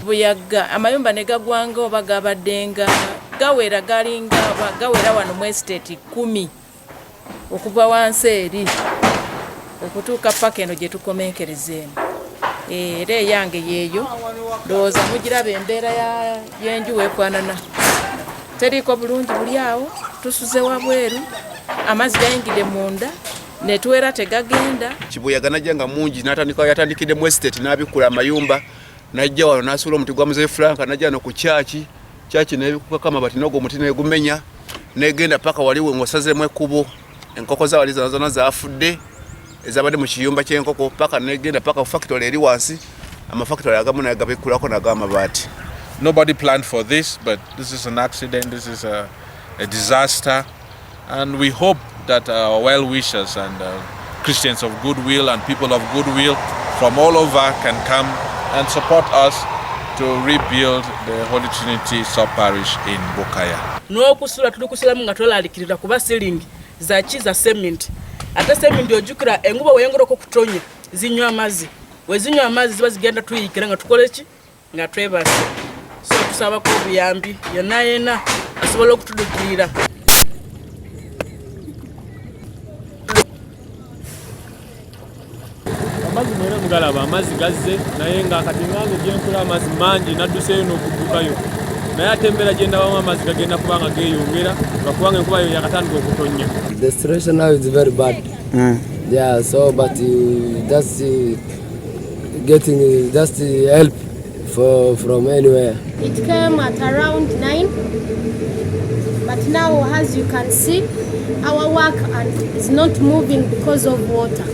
buyaga amayumba ne gagwanga oba gabaddenga gawera wano mu estate 10 okuva wansi eri okutuuka paka eno gye tukomenkereza eno. Era eyange yeeyo ndowooza mugiraba embeera y'enju weefaanana. Teriiko bulungi buli awo, tusuze wabweru, amazzi gayingidde munda ne tuwera tegagenda. Kibuyaga najja nga mungi yatandikidde mu estate n'abikula amayumba najja wano n'asuula omuti gwa muzeeyi Franka najja no ku kyaki n'ebikukako amabati n'ogwo omuti negumenya negenda paka waliwo ng'osazeemu ekkubo. Enkoko zawali zona zaafudde ezabadde mu kiyumba ky'enkoko paka negenda paka factory eri wansi amafactory agamu naye gabikulako n'ag'amabaati. Nobody planned for this, but this is an accident, this is a disaster, and we hope that our well-wishers and Christians of goodwill and people of goodwill from all over can come and support us to rebuild the Holy Trinity sub-parish in Bukaya. N'okusula tuli kusulamu nga twalalikirira kuba silingi za cement. Ate cement ojukira enkuba weyongera okutonya zinywa amazzi. Wezinywa amazzi ziba zigenda tuyikira nga tukole ki nga twebase. So tusaba ko buyambi yena asobola okutudukirira. Amazzi mwere mugalaba amazzi gazze naye nga kati ngange gyenkula amazzi mangi nadduseeyo n'okuddukayo. Naye ate embeera gye ndabamu amazzi gagenda kubanga geeyongera lwakubanga enkuba yo yakatandika okutonnya. The situation now is very bad. Yeah, so but that's getting just help from anywhere. It came at around 9, but now as you can see, our work is not moving because of water.